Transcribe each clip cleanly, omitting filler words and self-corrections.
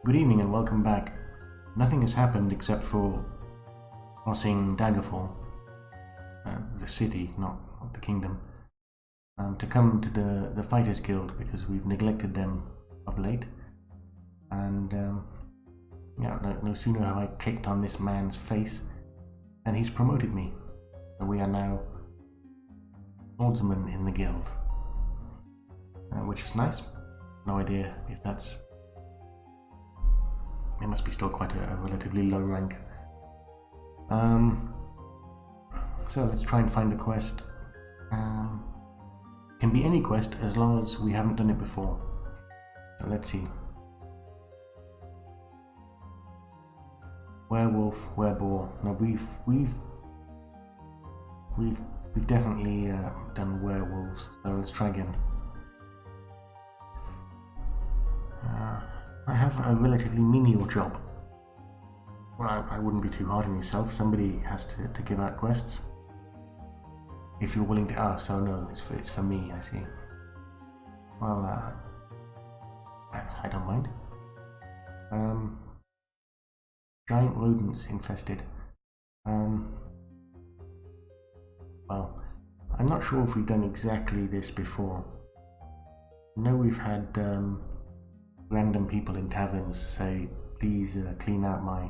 Good evening and welcome back. Nothing has happened except for crossing Daggerfall, the city, not the kingdom, to come to the Fighters Guild because we've neglected them of late. And no sooner have I clicked on this man's face and he's promoted me. So we are now swordsmen in the guild, which is nice. No idea if that's... It must be still quite a relatively low rank. So let's try and find a quest. Can be any quest as long as we haven't done it before. So let's see. Werewolf, wereboar. No, we've definitely done werewolves. So let's try again. I have a relatively menial job. Well, I wouldn't be too hard on yourself. Somebody has to give out quests. If you're willing to ask, so no, it's for me, I see. Well, I don't mind. Giant rodents infested. Well, I'm not sure if we've done exactly this before. I know we've had random people in taverns say, please clean out my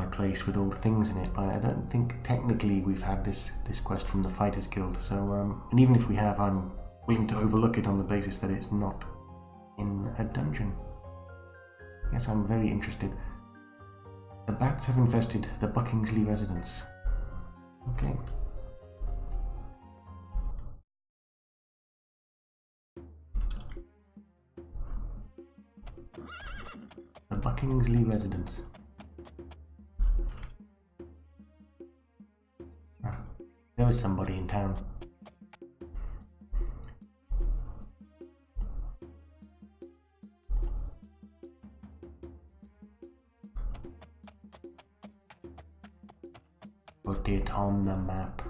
place with all the things in it, but I don't think technically we've had this quest from the Fighters Guild, so and even if we have, I'm willing to overlook it on the basis that it's not in a dungeon. Yes, I'm very interested. The bats have infested the Buckingsley residence. Okay. The Buckingsley residence. There is somebody in town. Put it on the map.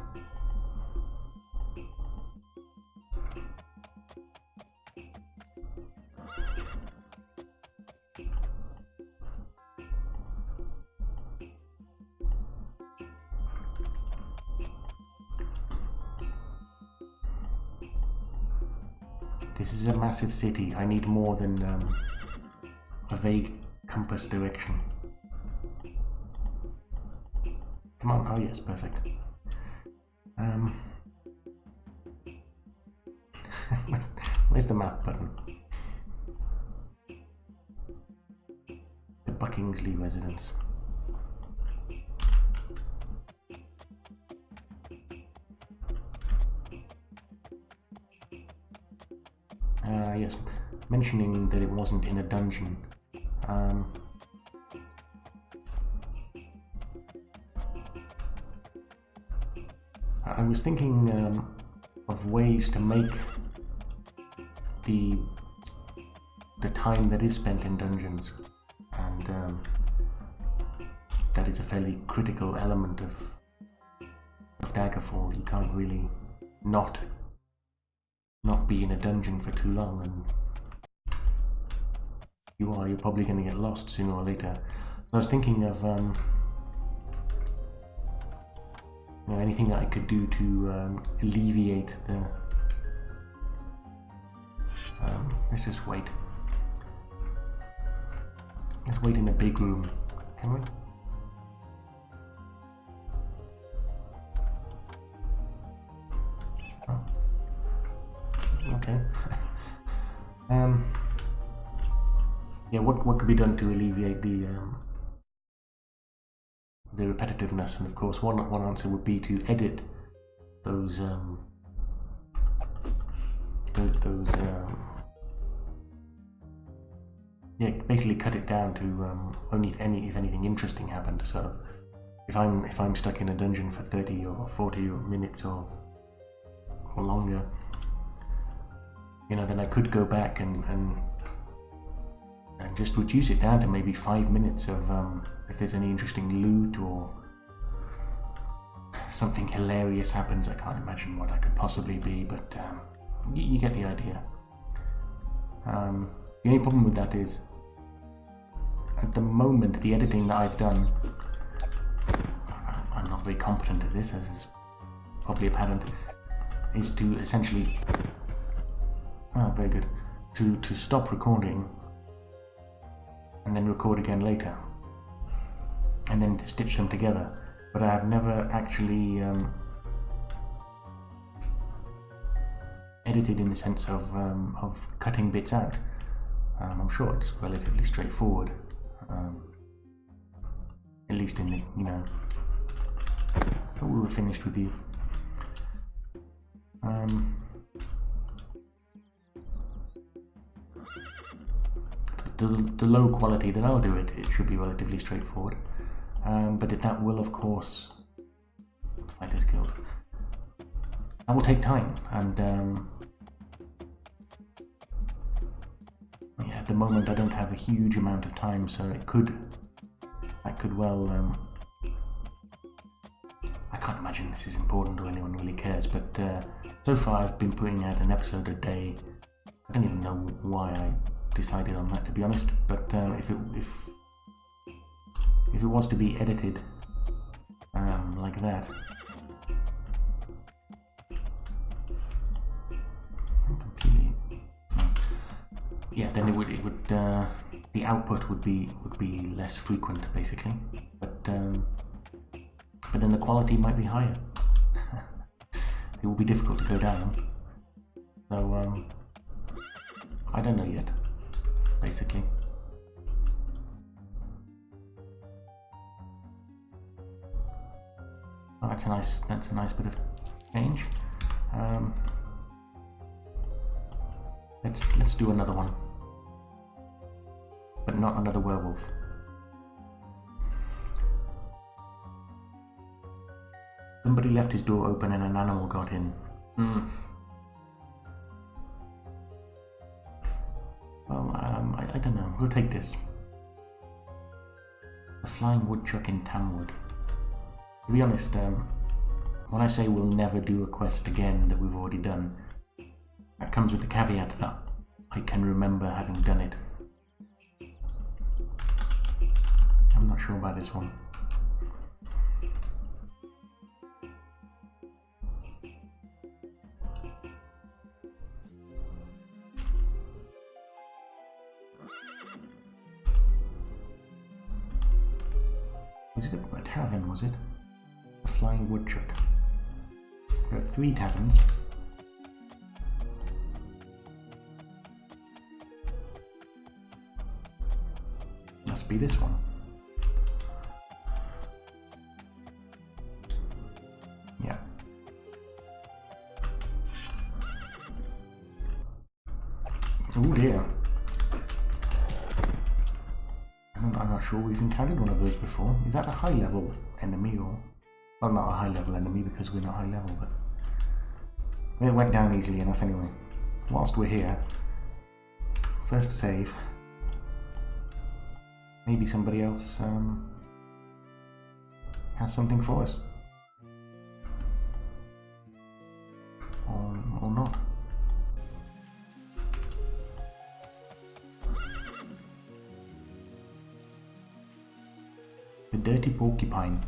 This is a massive city. I need more than a vague compass direction. Come on. Oh yes, perfect. Where's the map button? The Buckingsley residence. Yes, mentioning that it wasn't in a dungeon. I was thinking of ways to make the time that is spent in dungeons, and that is a fairly critical element of Daggerfall. You can't really not be in a dungeon for too long, and you're probably going to get lost sooner or later. So I was thinking of anything that I could do to alleviate the let's just wait. Let's wait in a big room, can we? Okay. Yeah, what could be done to alleviate the repetitiveness? And of course, one answer would be to edit those yeah, basically cut it down to only if anything interesting happened. So if I'm stuck in a dungeon for 30 or 40 minutes or longer, then I could go back and just reduce it down to maybe 5 minutes of if there's any interesting loot or something hilarious happens. I can't imagine what that could possibly be, but you get the idea. The only problem with that is, at the moment, the editing that I've done, I'm not very competent at this, as is probably apparent, is to essentially, very good, to stop recording and then record again later, and then to stitch them together. But I have never actually edited in the sense of cutting bits out. I'm sure it's relatively straightforward, at least in the, thought we were finished with you. The low quality that I'll do it should be relatively straightforward, but that will, of course, Fighters Guild. That will take time, and yeah, at the moment I don't have a huge amount of time, so that could well. I can't imagine this is important or anyone really cares, but so far I've been putting out an episode a day. I don't even know why I decided on that, to be honest, but if it was to be edited like that, completely, yeah, then it would the output would be less frequent, basically, but then the quality might be higher. It will be difficult to go down, so I don't know yet, basically. Oh, that's a nice bit of change. Let's do another one, but not another werewolf. Somebody left his door open and an animal got in. Well, I don't know. We'll take this. A flying woodchuck in Tamwood. To be honest, when I say we'll never do a quest again that we've already done, that comes with the caveat that I can remember having done it. I'm not sure about this one. Was it a tavern, was it? A flying woodchuck. There are 3 taverns. Must be this one. Yeah. Oh dear. I'm not sure we've encountered one of those before. Is that a high level enemy or... Well, not a high level enemy because we're not high level, but... It went down easily enough anyway. Whilst we're here, first save. Maybe somebody else has something for us. Or not. The dirty porcupine.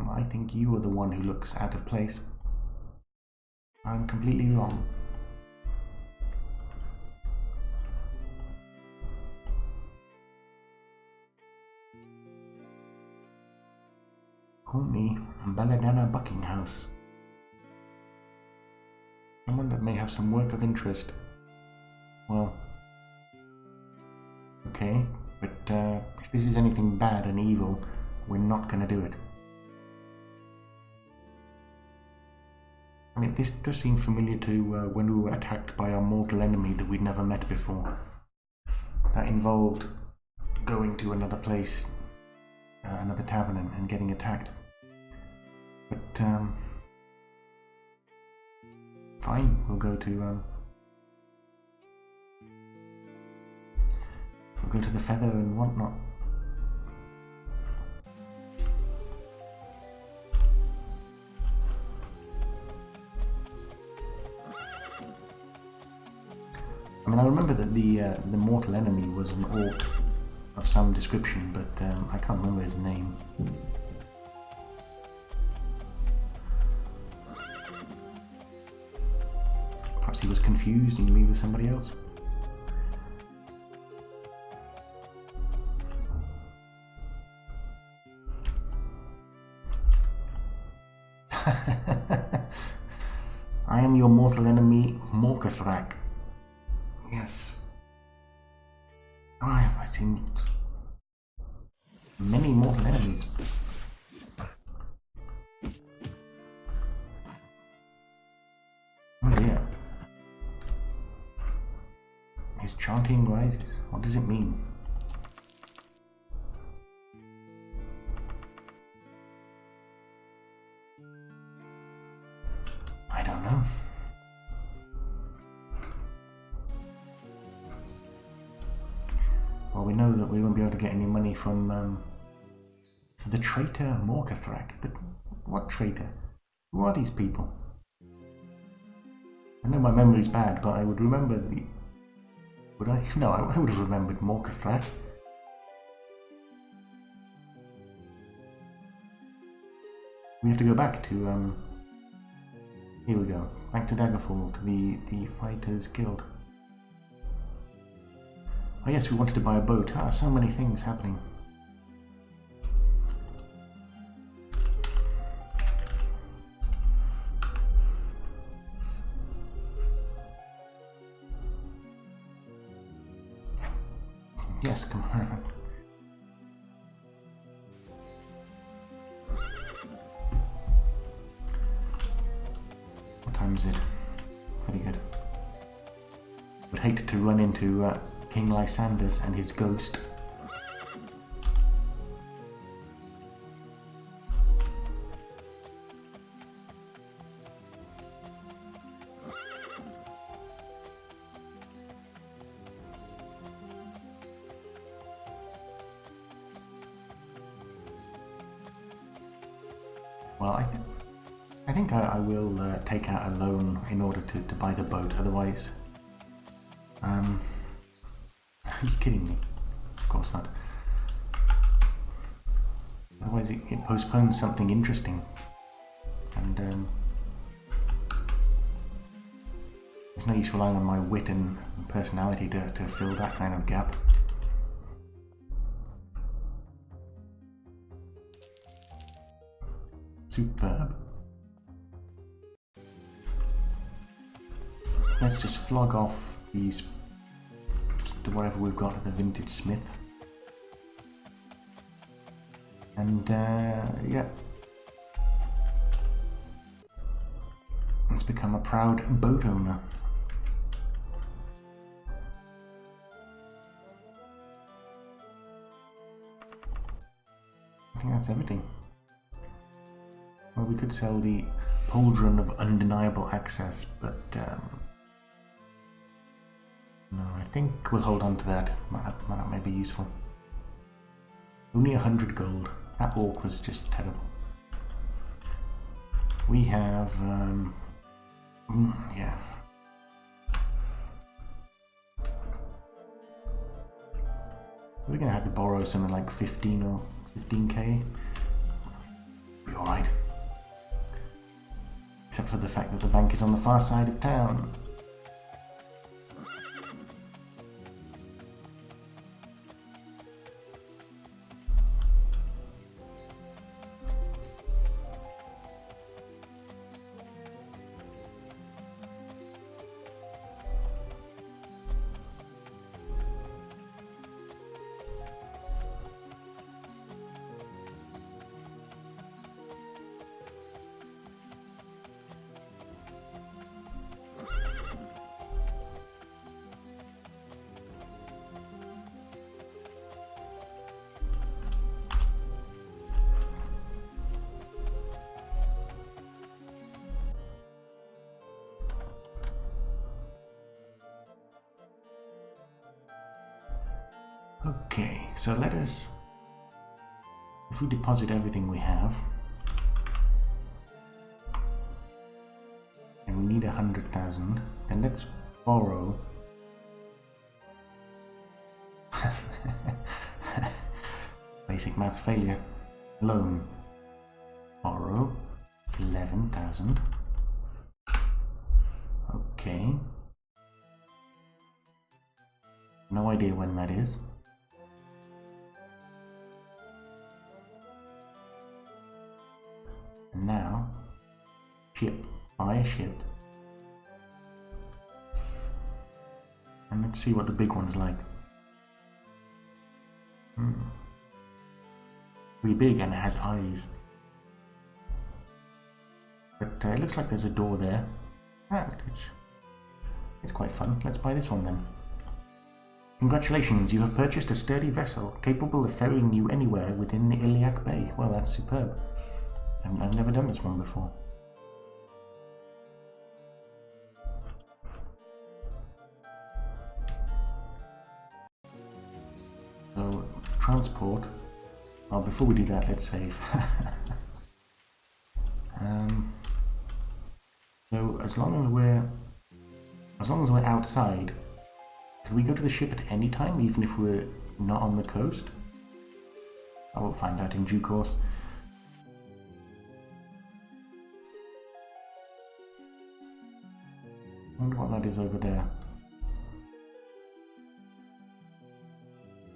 I think you are the one who looks out of place. I'm completely wrong. Call me Belladonna Buckinghouse. Someone that may have some work of interest. Well, okay, but if this is anything bad and evil, we're not gonna do it. I mean, this does seem familiar to when we were attacked by our mortal enemy that we'd never met before. That involved going to another place, another tavern, and getting attacked. But, fine, we'll go to the feather and whatnot. mean, I remember that the mortal enemy was an orc of some description, but I can't remember his name. Perhaps he was confusing me with somebody else. I am your mortal enemy, Morkathrak. Yes. Why have I seen many mortal enemies? Oh dear. His chanting rises. What does it mean? I don't know. Well, we know that we won't be able to get any money from the traitor Morkathrak. What traitor? Who are these people? I know my memory's bad, but I would remember the... Would I? No, I would have remembered Morkathrak. We have to go back to, here we go. Back to Daggerfall, to the Fighters Guild. Oh yes, we wanted to buy a boat. Ah, so many things happening. Yes, come on. What time is it? Very good. Would hate to run into King Lysanders and his ghost. Well, I think I will take out a loan in order to buy the boat, otherwise... Are you kidding me? Of course not. Otherwise it postpones something interesting. And there's no use relying on my wit and personality to fill that kind of gap. Superb. Let's just flog off these to whatever we've got at the vintage smith. And yeah. Let's become a proud boat owner. I think that's everything. Well, we could sell the Pauldron of Undeniable Access, but no, I think we'll hold on to that. That may be useful. Only 100 gold. That orc was just terrible. We have, yeah. We're gonna have to borrow something like 15 or 15k. Be alright. Except for the fact that the bank is on the far side of town. Okay, so let us, if we deposit everything we have, and we need 100,000, then let's borrow basic maths failure. Loan. Borrow. 11,000. Okay. No idea when that is. And now, ship. Buy a ship. And let's see what the big one's like. Pretty big and it has eyes. But it looks like there's a door there. And it's quite fun. Let's buy this one then. Congratulations, you have purchased a sturdy vessel capable of ferrying you anywhere within the Iliac Bay. Well, that's superb. I've never done this one before. So, transport. Oh, before we do that, let's save. So, as long as we're outside, can we go to the ship at any time, even if we're not on the coast? I will find out in due course. I wonder what that is over there.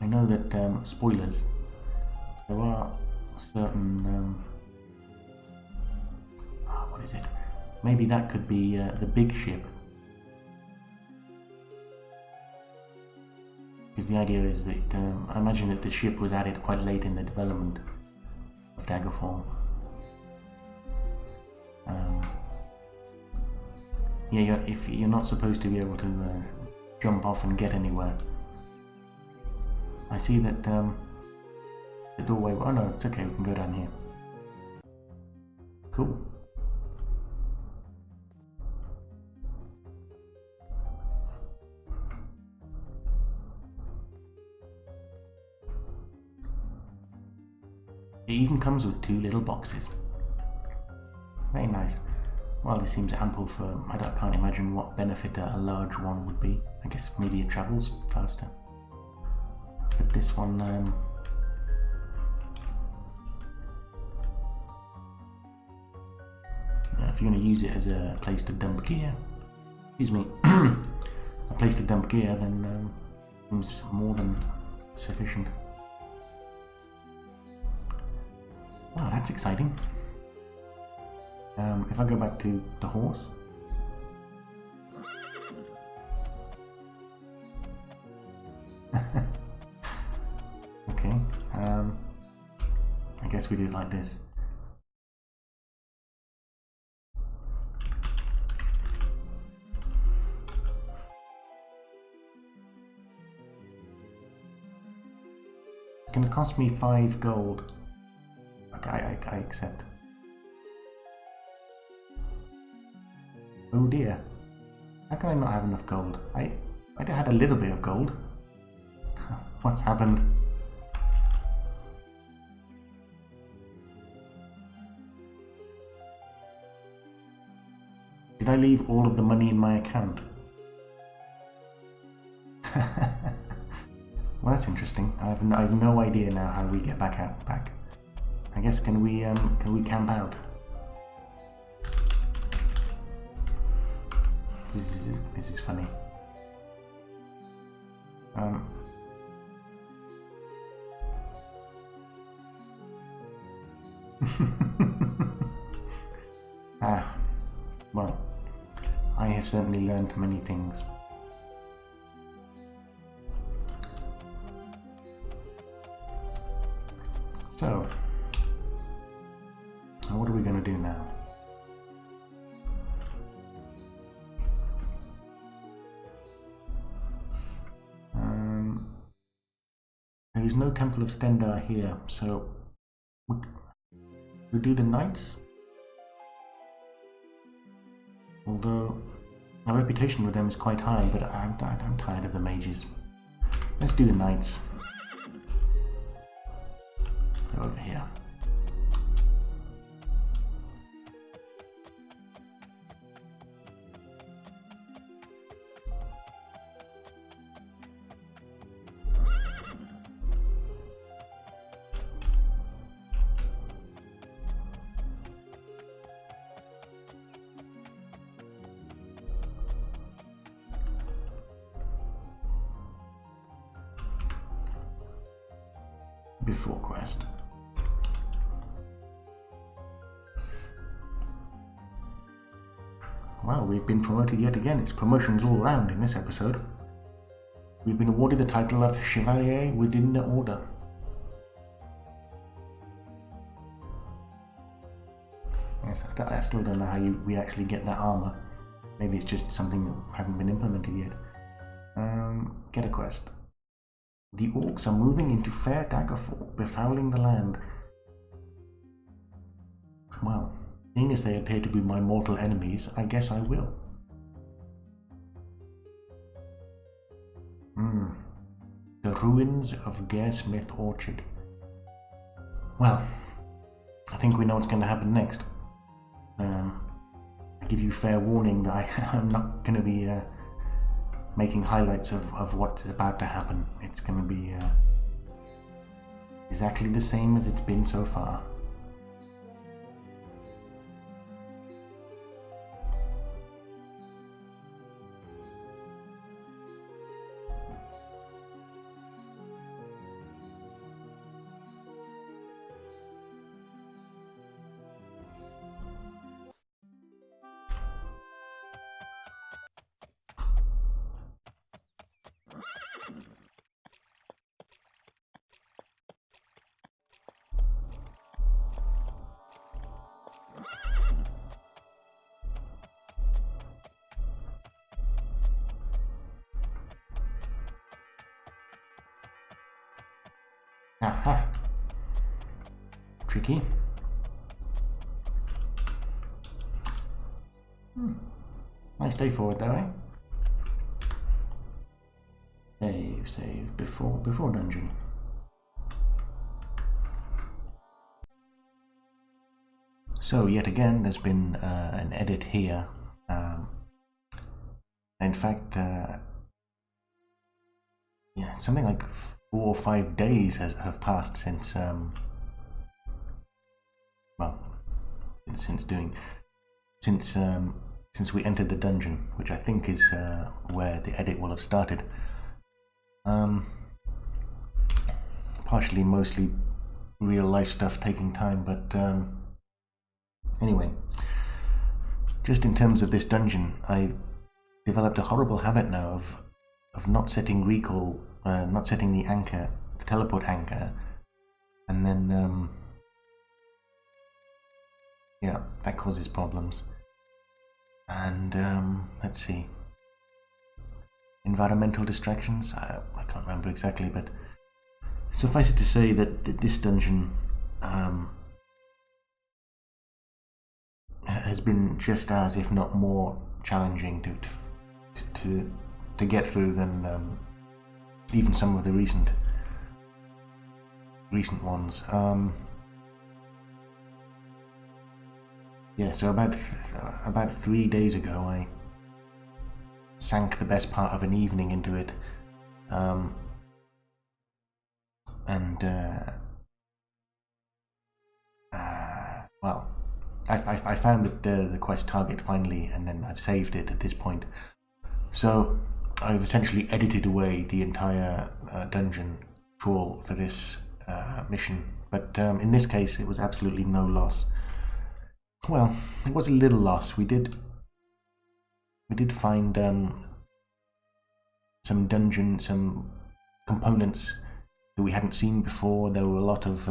I know that, spoilers, there are certain, what is it? Maybe that could be the big ship. Because the idea is that, I imagine that the ship was added quite late in the development of Daggerfall. Yeah, if you're not supposed to be able to jump off and get anywhere. I see that the doorway. Oh no, it's okay. We can go down here. Cool. It even comes with 2 little boxes. Very nice. Well, this seems ample for. I can't imagine what benefit a large one would be. I guess maybe it travels faster. But this one, if you're going to use it as a place to dump gear, excuse me, a place to dump gear, then seems more than sufficient. Wow, that's exciting. If I go back to the horse. Okay, I guess we do it like this. It's gonna cost me 5 gold. Okay, I accept. Oh dear. How can I not have enough gold? I had a little bit of gold. What's happened? Did I leave all of the money in my account? Well, that's interesting. I have no idea now how we get back. I guess can we camp out? This is funny. Well, I have certainly learned many things. So, what are we going to do now? There is no Temple of Stendar here, so we'll do the Knights. Although our reputation with them is quite high, but I'm tired of the mages. Let's do the Knights. They're over here. before quest. Well, we've been promoted yet again. It's promotions all round in this episode. We've been awarded the title of Chevalier within the Order. Yes, I still don't know how we actually get that armor. Maybe it's just something that hasn't been implemented yet. Get a quest. The orcs are moving into fair Daggerfall, befouling the land. Well, seeing as they appear to be my mortal enemies, I guess I will. The ruins of Garesmith Orchard. Well, I think we know what's going to happen next. I give you fair warning that I'm not going to be making highlights of what's about to happen. It's going to be exactly the same as it's been so far. Aha. Tricky. Nice day forward though, eh? Save before dungeon. So yet again, there's been an edit here. In fact, yeah, something like 4 or 5 days have passed since since we entered the dungeon, which I think is where the edit will have started. Partially, mostly real life stuff taking time, but anyway, just in terms of this dungeon, I developed a horrible habit now of not setting recall, not setting the anchor, the teleport anchor, and then yeah, that causes problems. And let's see, environmental distractions. I can't remember exactly, but suffice it to say that this dungeon has been just as, if not more, challenging to get through than even some of the recent ones. Yeah, so about 3 days ago, I sank the best part of an evening into it, well, I found the quest target finally, and then I've saved it at this point. So I've essentially edited away the entire dungeon for this mission, but in this case it was absolutely no loss. Well, it was a little loss. We did find some components that we hadn't seen before. There were a lot of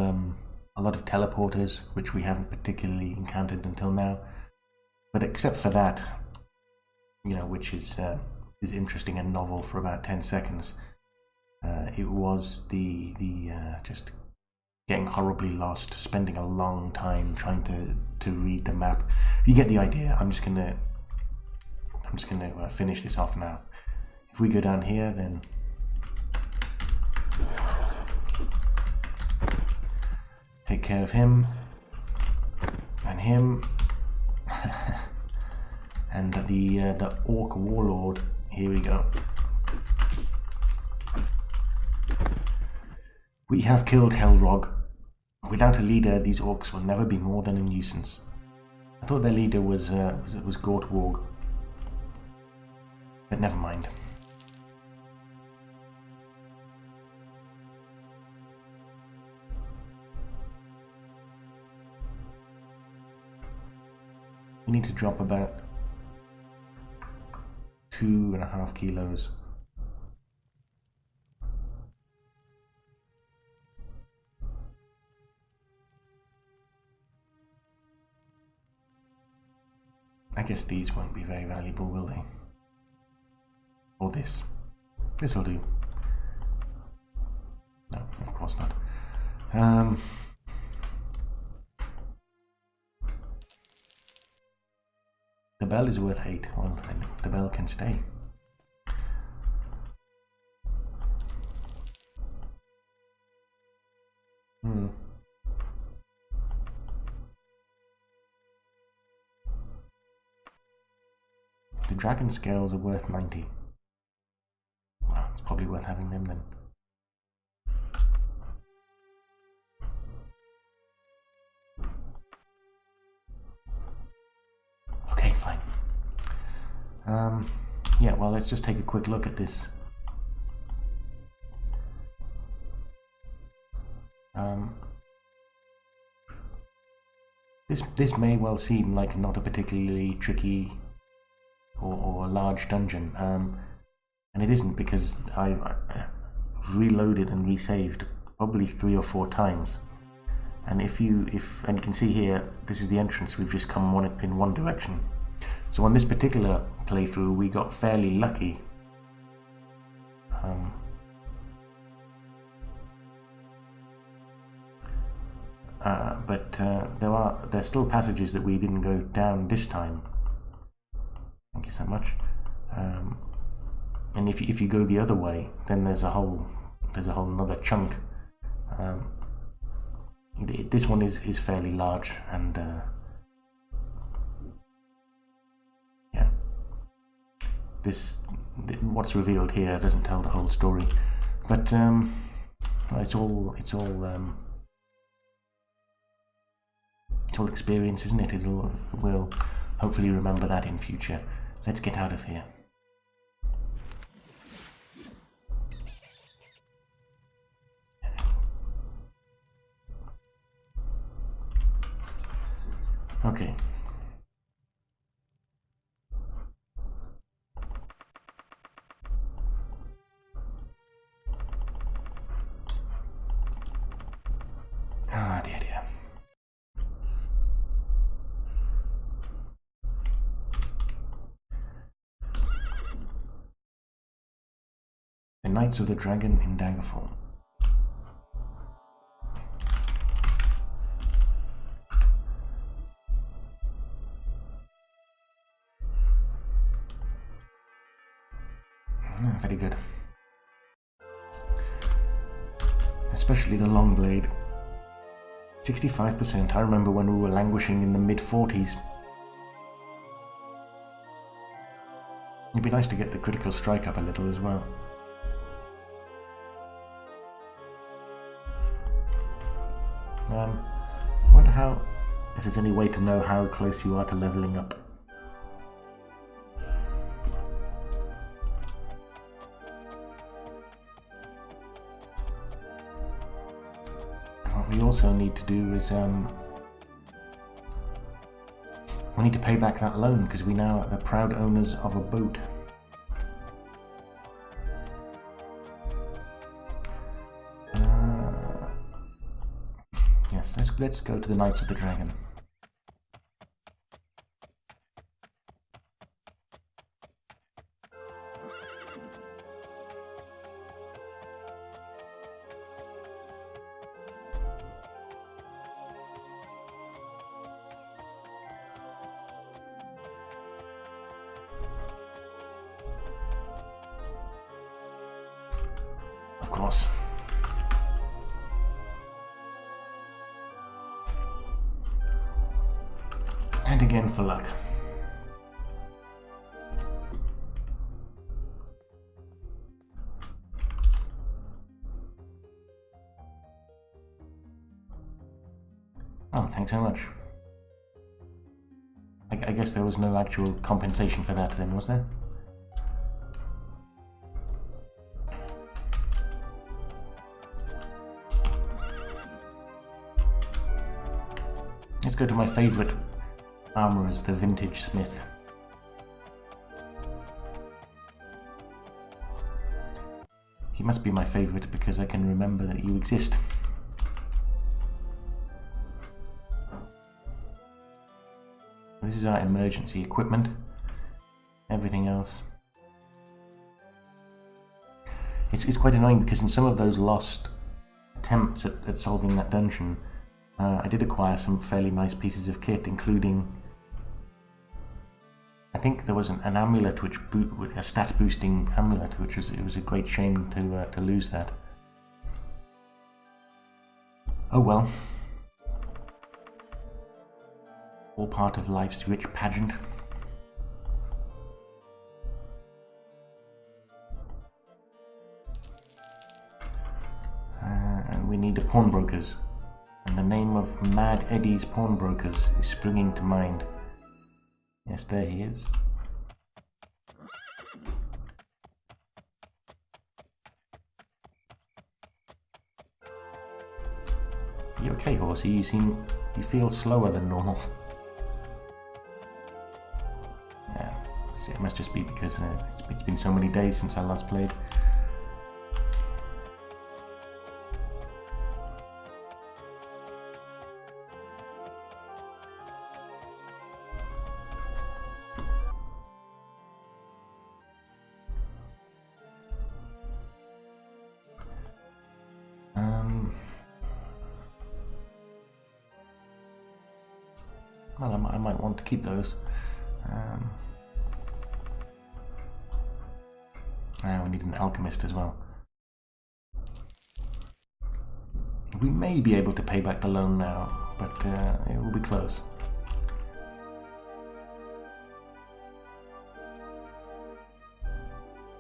teleporters, which we haven't particularly encountered until now. But except for that, you know, which is interesting and novel for about 10 seconds, it was the just getting horribly lost, spending a long time trying to read the map. You get the idea. I'm just gonna finish this off now. If we go down here, then take care of him and him and the orc warlord. Here we go. We have killed Helrog. Without a leader, these orcs will never be more than a nuisance. I thought their leader was Gortwarg, but never mind. we need to drop about 2.5 kilos. I guess these won't be very valuable, will they? Or this. This'll do. No, of course not. The bell is worth 8. Well, then the bell can stay. The dragon scales are worth 90. Well, it's probably worth having them then. Okay, fine. Yeah, well, let's just take a quick look at this. This may well seem like not a particularly tricky or large dungeon, and it isn't, because I reloaded and resaved probably 3 or 4 times. And and you can see here, this is the entrance. We've just come in one direction. So on this particular playthrough, we got fairly lucky. But there's still passages that we didn't go down this time. Thank you so much. And if you go the other way, then there's a whole another chunk. This one is fairly large, and yeah, what's revealed here doesn't tell the whole story, but it's all experience, isn't it? We'll hopefully remember that in future. Let's get out of here. Okay. Ah, dear. 'The Knights of the Dragon in Daggerfall.' Very good. Especially the long blade. 65%. I remember when we were languishing in the mid-40s. It'd be nice to get the critical strike up a little as well. I wonder if there's any way to know how close you are to leveling up. What we also need to do is we need to pay back that loan, because we now are the proud owners of a boat. Yes, let's go to the Knights of the Dragon. Of course. And again for luck. Oh, thanks so much. I guess there was no actual compensation for that then, was there? Let's go to my favorite armourers, the vintage smith. He must be my favourite because I can remember that you exist. This is our emergency equipment. Everything else. It's quite annoying because in some of those lost attempts at solving that dungeon, I did acquire some fairly nice pieces of kit, including, I think there was an amulet, a stat boosting amulet, it was a great shame to lose that. Oh well. All part of life's rich pageant. And we need a pawnbrokers. And the name of Mad Eddie's pawnbrokers is springing to mind. Yes, there he is. You okay, horsey? You feel slower than normal. Yeah, it must just be because it's been so many days since I last played. Well, I might want to keep those. We need an alchemist as well. We may be able to pay back the loan now, but it will be close.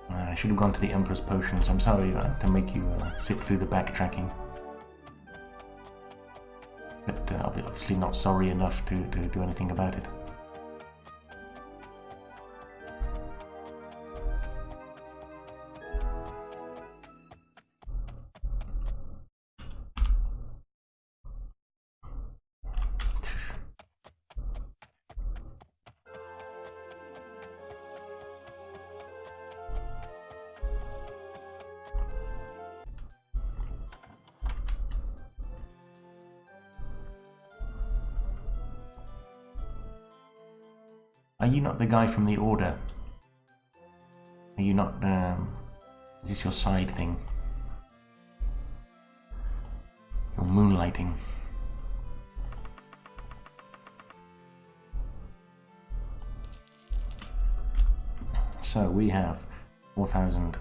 I should have gone to the Emperor's Potions. I'm sorry to make you sit through the backtracking. But obviously not sorry enough to do anything about it. Are you not the guy from the Order? Are you not, is this your side thing? You're moonlighting. So we have 4,000.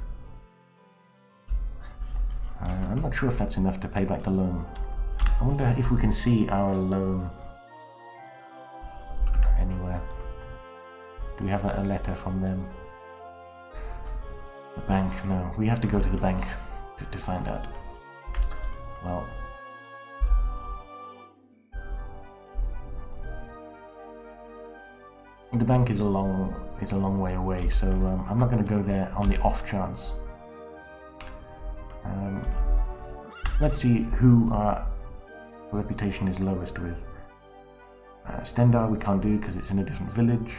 I'm not sure if that's enough to pay back the loan. I wonder if we can see our loan anywhere. Do we have a letter from them? The bank? No. We have to go to the bank to find out. Well, the bank is a long way away, so I'm not going to go there on the off chance. Let's see who our reputation is lowest with. Stendar we can't do because it's in a different village.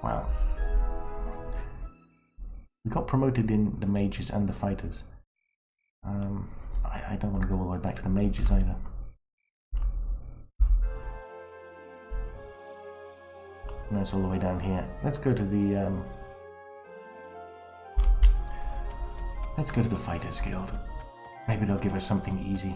Well, we got promoted in the mages and the fighters. I don't want to go all the way back to the mages either. No, it's all the way down here. Let's go to the Fighters Guild. Maybe they'll give us something easy.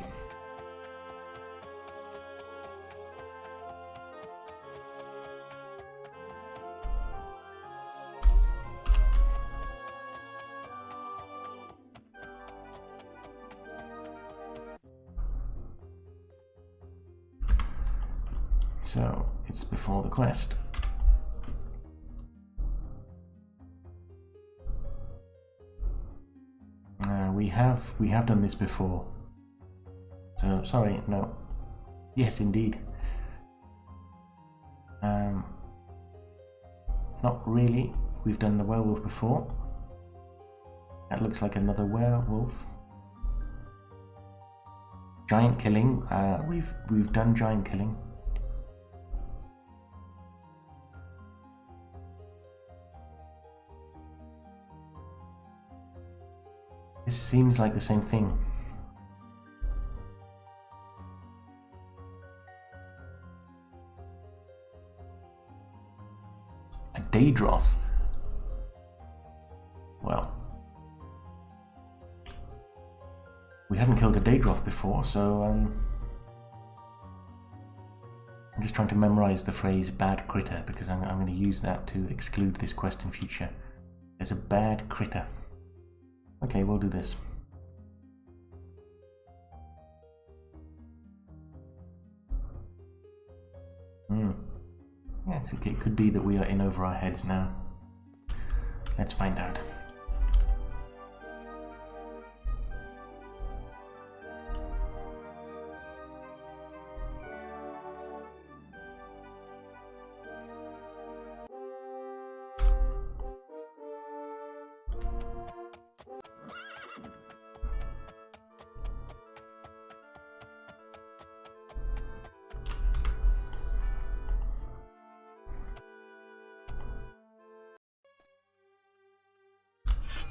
So, it's before the quest. We have done this before. So, sorry, no. Yes, indeed. Not really. We've done the werewolf before. That looks like another werewolf. Giant killing. We've done giant killing. This seems like the same thing. A Daedroth. Well, we haven't killed a Daedroth before, so I'm just trying to memorize the phrase bad critter, because I'm going to use that to exclude this quest in future. There's a bad critter. Okay, we'll do this. Yes, okay, it could be that we are in over our heads now. Let's find out.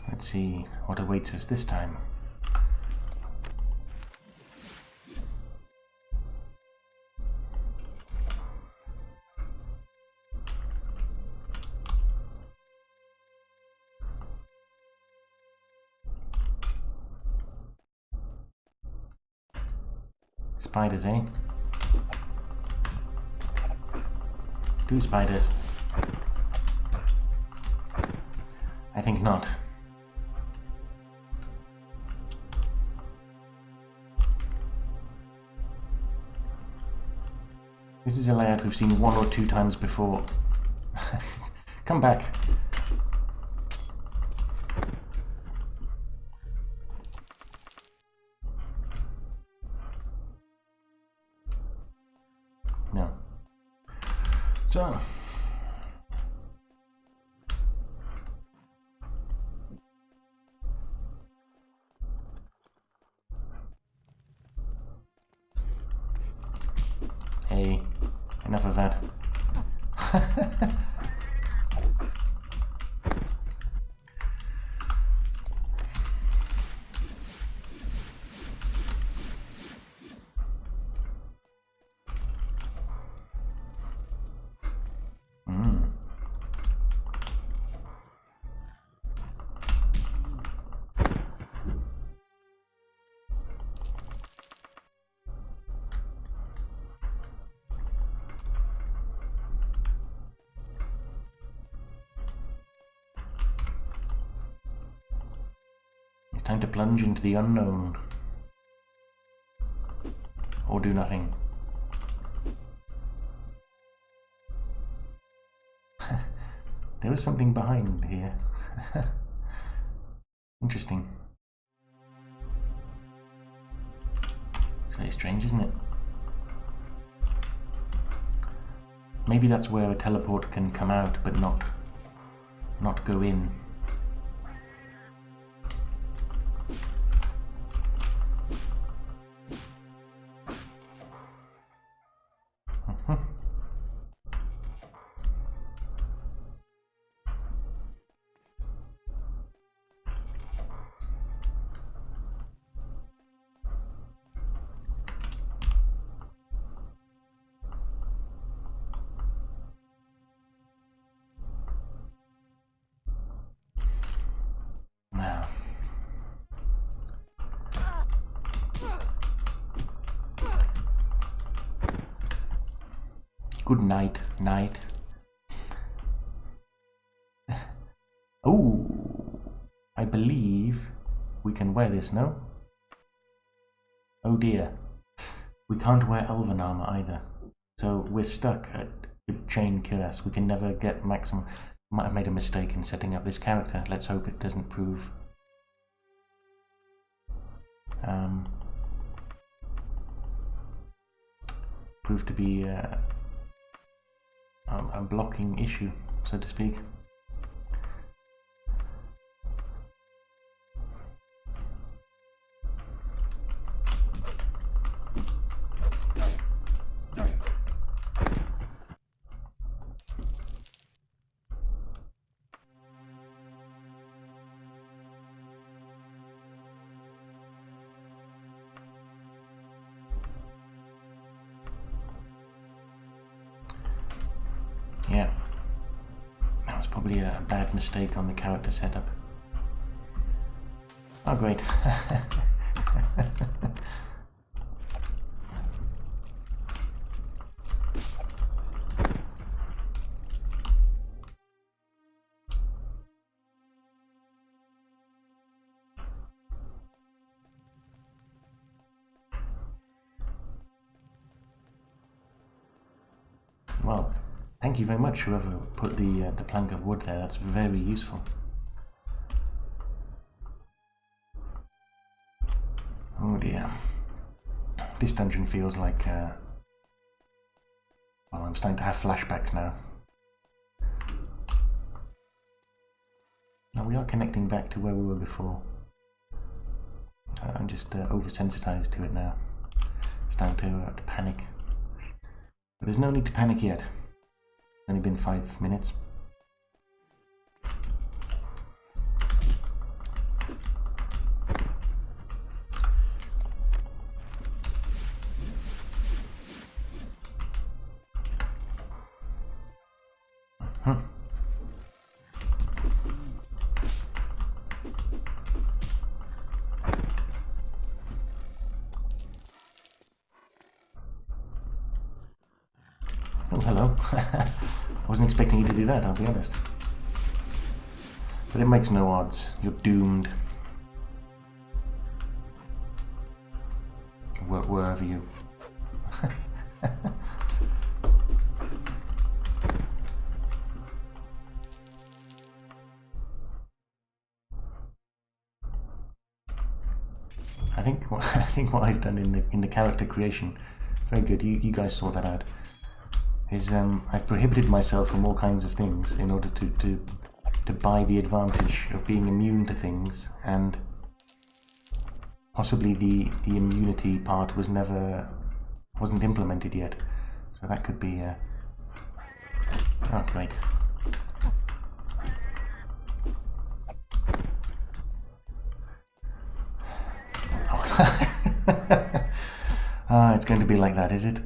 Let's see what awaits us this time. Spiders, eh? 2 spiders. I think not. This is a layout we've seen 1 or 2 times before. Come back. No. So. Hey, enough of that. It's time to plunge into the unknown. Or do nothing. There was something behind here. Interesting. It's very strange, isn't it? Maybe that's where a teleport can come out, but not go in. Now. Good night, night. Oh, I believe we can wear this, no? Oh dear. We can't wear elven armor either. So we're stuck at chain cuirass. We can never get maximum. Might have made a mistake in setting up this character. Let's hope it doesn't prove to be a blocking issue, so to speak. Probably a bad mistake on the character setup. Oh, great. Well, thank you very much, whoever put the plank of wood there. That's very useful. Oh dear. This dungeon feels like, well, I'm starting to have flashbacks now. Now we are connecting back to where we were before. I'm just oversensitized to it now. Starting to panic. But there's no need to panic yet. It's only been 5 minutes. Oh, hello. I wasn't expecting you to do that, I'll be honest. But it makes no odds. You're doomed. Wherever you... I think what I've done in the character creation, very good. You guys saw that out. Is I've prohibited myself from all kinds of things in order to buy the advantage of being immune to things, and possibly the immunity part wasn't implemented yet, so that could be oh great. Oh. Ah, it's going to be like that, is it?